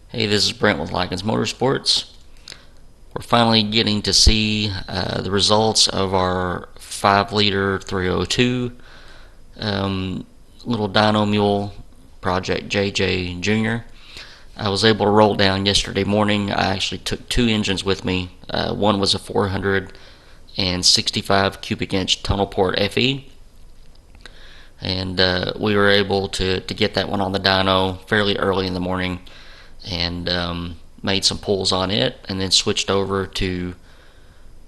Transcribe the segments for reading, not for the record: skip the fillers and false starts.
Hey, this is Brent with Lykins Motorsports. We're finally getting to see the results of our 5-liter 302 little dyno mule project JJ Jr. I was able to roll down yesterday morning. I actually took 2 engines with me. One was a 465 cubic inch tunnel port FE, and we were able to get that one on the dyno fairly early in the morning, and made some pulls on it, and then switched over to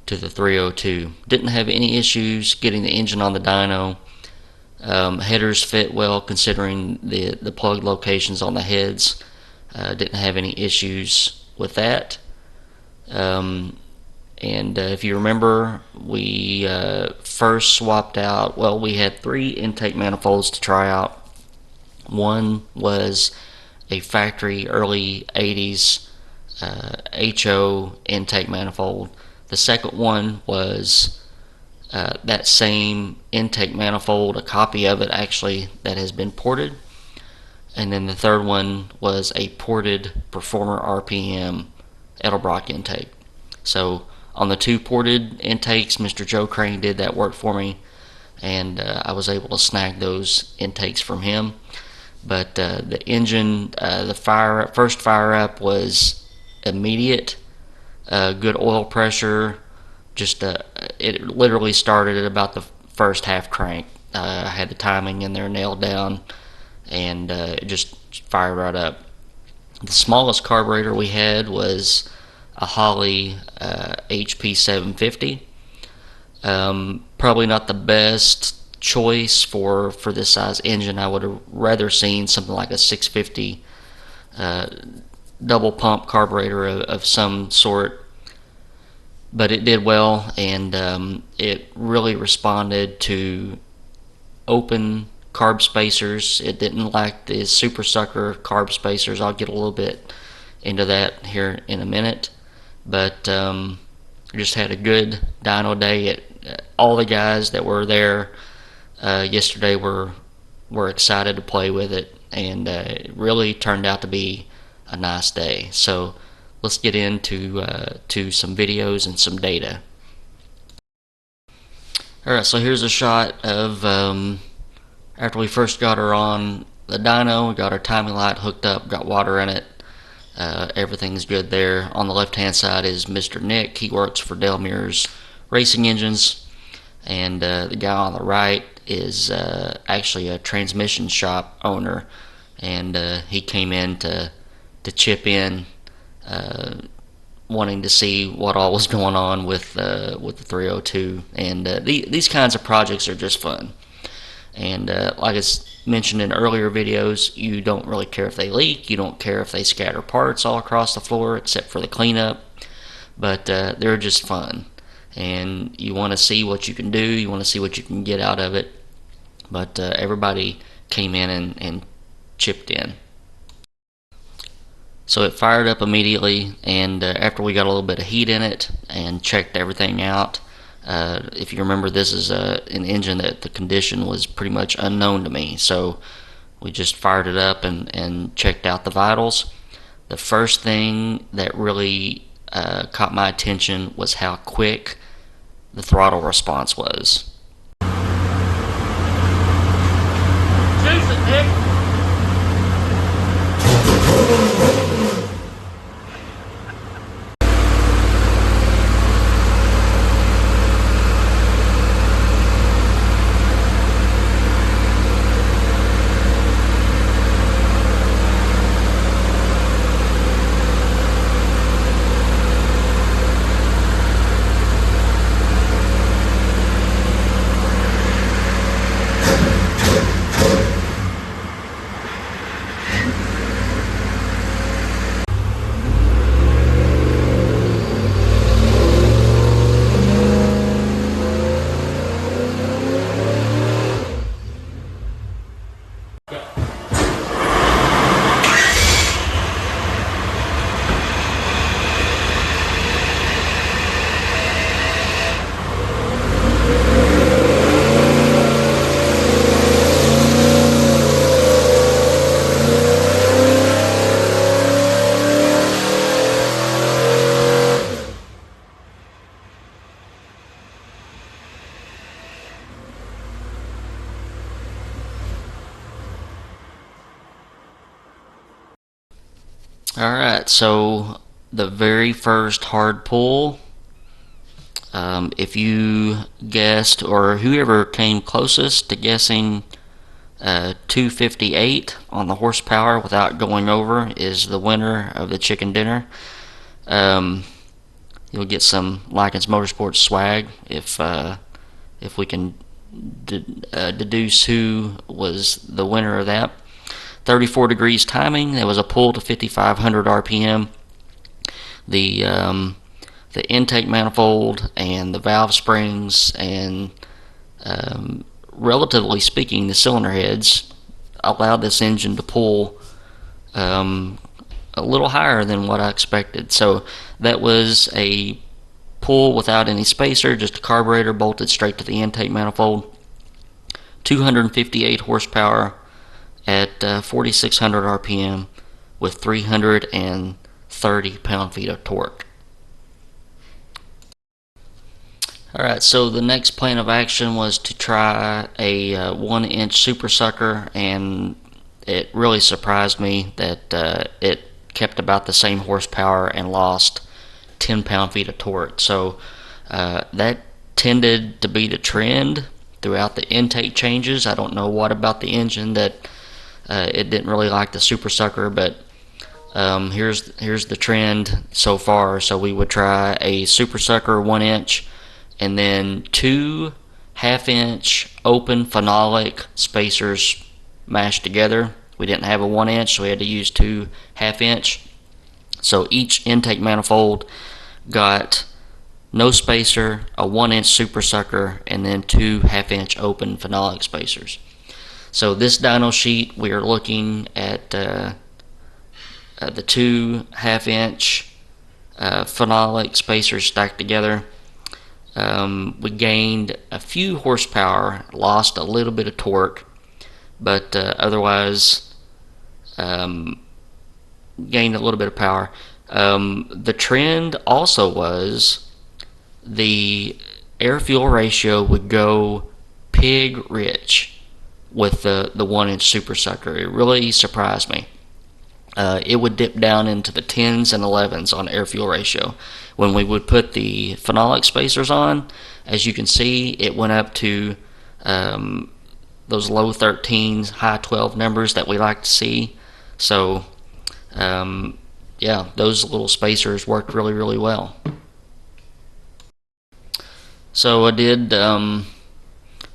the 302. Didn't have any issues getting the engine on the dyno. Headers fit well considering the plug locations on the heads. Didn't have any issues with that. And if you remember, we first swapped out, well, we had 3 intake manifolds to try out. One was a factory early 80s HO intake manifold. The second one was that same intake manifold, a copy of it actually, that has been ported. And then the third one was a ported Performer RPM Edelbrock intake. So on the 2 ported intakes, Mr. Joe Crane did that work for me, and I was able to snag those intakes from him. But the engine, the first fire up was immediate. Good oil pressure. Just it literally started at about the first half crank. I had the timing in there nailed down, and it just fired right up. The smallest carburetor we had was a Holley HP 750. Probably not the best choice for this size engine. I would have rather seen something like a 650 double pump carburetor of some sort, but it did well, and it really responded to open carb spacers. It didn't lack the super sucker carb spacers. I'll get a little bit into that here in a minute, but just had a good dyno day. All the guys that were there yesterday were excited to play with it, and it really turned out to be a nice day. So let's get into to some videos and some data. Alright, so here's a shot of after we first got her on the dyno. We got our timing light hooked up, got water in it. Everything's good there. On the left hand side is Mr. Nick. He works for Dale Muir's Racing Engines, and the guy on the right is actually a transmission shop owner, and he came in to chip in, wanting to see what all was going on with the 302. And these kinds of projects are just fun, and like I mentioned in earlier videos, you don't really care if they leak, you don't care if they scatter parts all across the floor except for the cleanup, but they're just fun, and you want to see what you can do, you want to see what you can get out of it. But everybody came in and chipped in. So it fired up immediately, and after we got a little bit of heat in it and checked everything out, if you remember, this is an engine that the condition was pretty much unknown to me, so we just fired it up and checked out the vitals. The first thing that really caught my attention was how quick the throttle response was. Juice it, Nick. Alright, so the very first hard pull, if you guessed, or whoever came closest to guessing 258 on the horsepower without going over, is the winner of the chicken dinner. Um, you'll get some Lykins Motorsports swag if we can deduce who was the winner of that. 34 degrees timing. There was a pull to 5,500 RPM. The the intake manifold and the valve springs and relatively speaking, the cylinder heads allowed this engine to pull a little higher than what I expected. So that was a pull without any spacer, just a carburetor bolted straight to the intake manifold. 258 horsepower at 4,600 RPM with 330 pound-feet of torque. Alright, so the next plan of action was to try a 1-inch super sucker, and it really surprised me that it kept about the same horsepower and lost 10 pound-feet of torque. So that tended to be the trend throughout the intake changes. I don't know what about the engine that it didn't really like the super sucker, but here's the trend so far. So we would try a super sucker 1-inch, and then 2 half-inch open phenolic spacers mashed together. We didn't have a 1-inch, so we had to use 2 half-inch. So each intake manifold got no spacer, a 1-inch super sucker, and then 2 half-inch open phenolic spacers. So this dyno sheet, we are looking at the 2 half-inch phenolic spacers stacked together. We gained a few horsepower, lost a little bit of torque, but otherwise gained a little bit of power. The trend also was the air-fuel ratio would go pig rich with the 1-inch super sucker. It really surprised me. It would dip down into the 10s and 11s on air-fuel ratio. When we would put the phenolic spacers on, as you can see, it went up to those low 13s, high 12 numbers that we like to see. So, yeah, those little spacers worked really, really well. So I did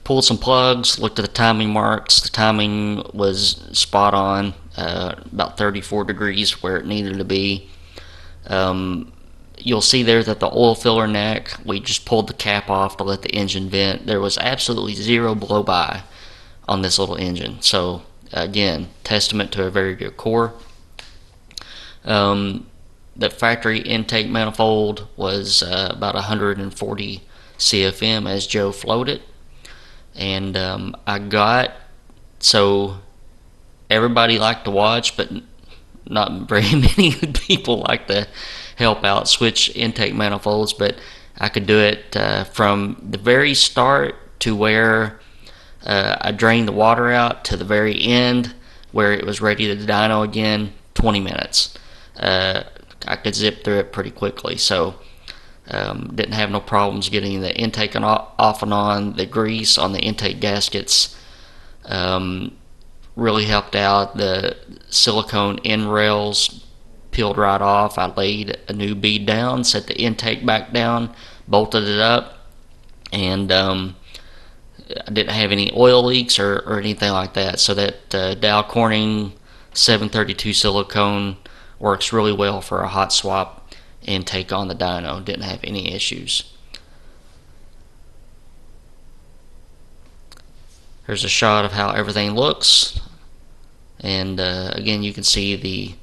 pull some plugs, looked at the timing marks. The timing was spot on, about 34 degrees where it needed to be. You'll see there that the oil filler neck, we just pulled the cap off to let the engine vent. There was absolutely zero blow by on this little engine. So again, testament to a very good core. The factory intake manifold was about 140 CFM as Joe floated, and I got, so everybody liked to watch, but not very many people like to help out switch intake manifolds, but I could do it from the very start to where I drained the water out to the very end where it was ready to dyno again, 20 minutes. I could zip through it pretty quickly, so didn't have no problems getting the intake off and on. The grease on the intake gaskets really helped out. The silicone end rails peeled right off. I laid a new bead down, set the intake back down, bolted it up, and I didn't have any oil leaks or anything like that. So that Dow Corning 732 silicone works really well for a hot swap intake on the dyno. Didn't have any issues. Here's a shot of how everything looks, and again you can see the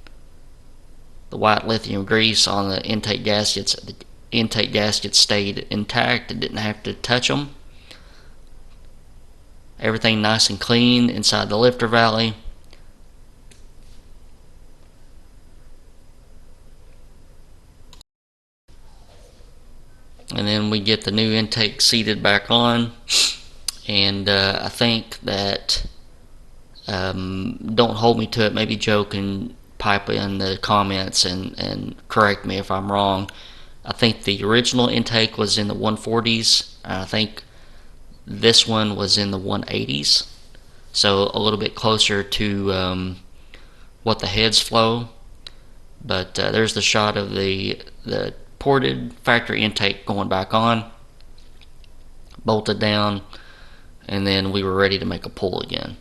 white lithium grease on the intake gaskets. The intake gaskets stayed intact. It didn't have to touch them. Everything nice and clean inside the lifter valley. And then we get the new intake seated back on, and I think that don't hold me to it, maybe Joe can pipe in the comments and correct me if I'm wrong. I think the original intake was in the 140s. I think this one was in the 180s, so a little bit closer to what the heads flow. But there's the shot of the ported factory intake going back on, bolted down, and then we were ready to make a pull again.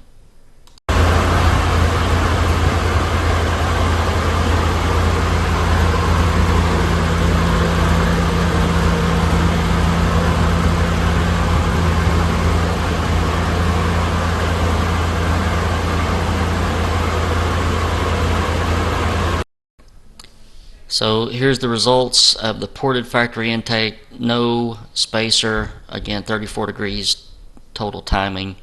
So here's the results of the ported factory intake. No spacer, again 34 degrees total timing.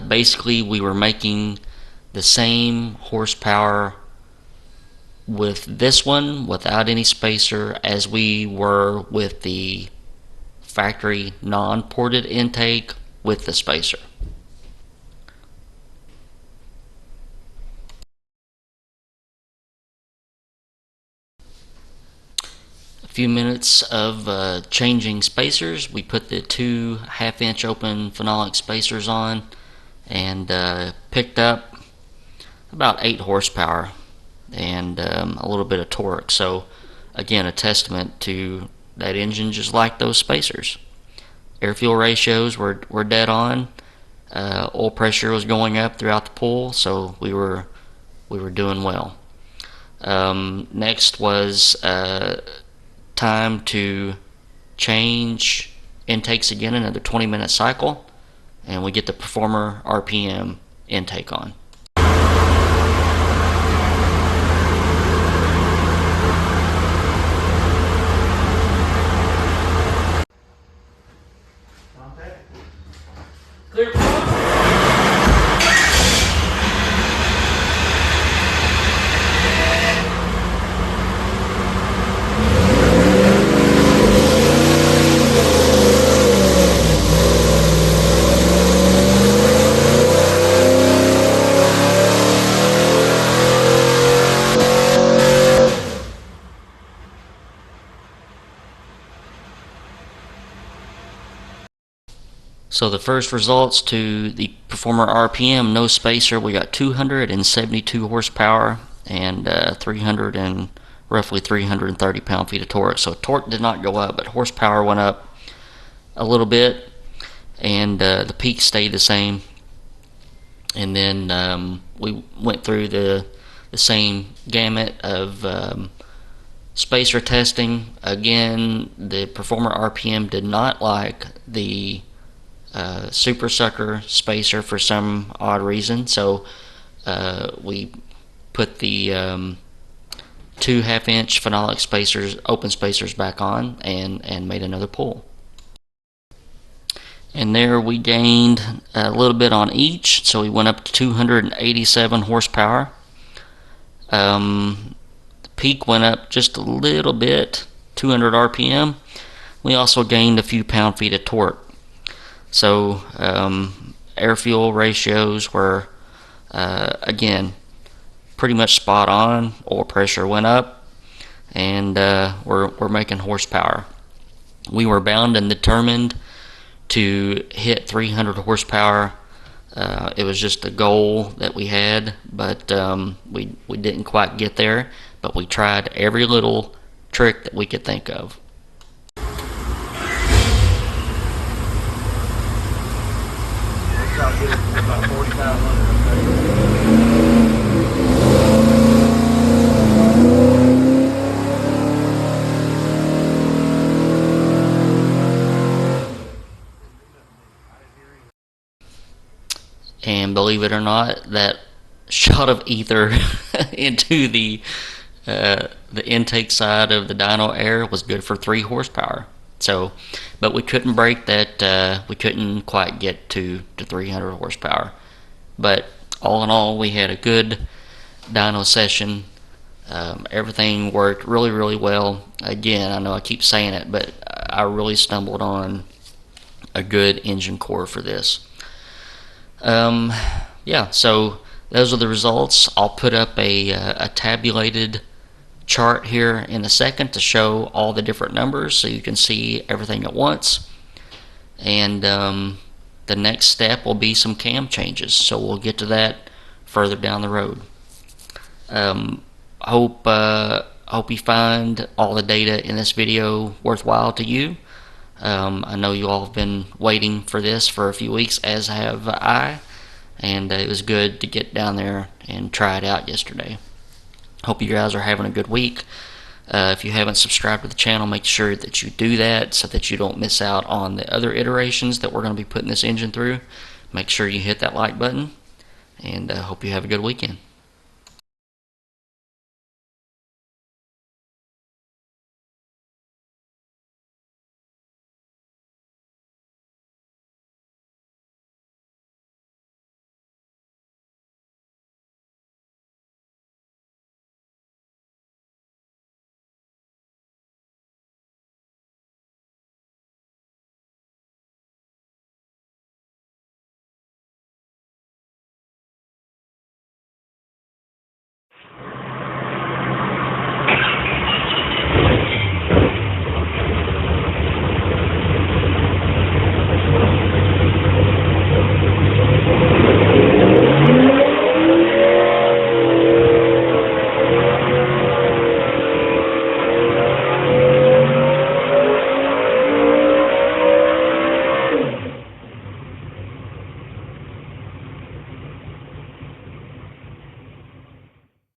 Basically we were making the same horsepower with this one without any spacer as we were with the factory non-ported intake with the spacer. Few minutes of changing spacers. We put the 2 half-inch open phenolic spacers on and picked up about 8 horsepower and a little bit of torque. So again, a testament to that engine just like those spacers. Air-fuel ratios were dead on. Oil pressure was going up throughout the pull, so we were doing well. Next was time to change intakes again, another 20-minute cycle, and we get the Performer RPM intake on. Clear. So the first results to the Performer RPM, no spacer, we got 272 horsepower and roughly 330 pound-feet of torque. So torque did not go up, but horsepower went up a little bit, and the peak stayed the same. And then we went through the same gamut of spacer testing. Again, the Performer RPM did not like the Super Sucker spacer for some odd reason, so we put the 2 half-inch phenolic spacers, open spacers, back on and made another pull. And there we gained a little bit on each, so we went up to 287 horsepower. The peak went up just a little bit, 200 RPM. We also gained a few pound-feet of torque. So air-fuel ratios were, again, pretty much spot on. Oil pressure went up, and we're making horsepower. We were bound and determined to hit 300 horsepower. It was just a goal that we had, but we didn't quite get there. But we tried every little trick that we could think of. About 4,500. And believe it or not, that shot of ether into the intake side of the dyno air was good for 3 horsepower. So, but we couldn't break that. We couldn't quite get to 300 horsepower. But all in all, we had a good dyno session. Everything worked really well. Again, I know I keep saying it, but I really stumbled on a good engine core for this. Yeah, so those are the results. I'll put up a tabulated chart here in a second to show all the different numbers so you can see everything at once. And the next step will be some cam changes, so we'll get to that further down the road. Hope you find all the data in this video worthwhile to you. I know you all have been waiting for this for a few weeks, as have I, and it was good to get down there and try it out yesterday. Hope you guys are having a good week. If you haven't subscribed to the channel, make sure that you do that so that you don't miss out on the other iterations that we're going to be putting this engine through. Make sure you hit that like button, and hope you have a good weekend.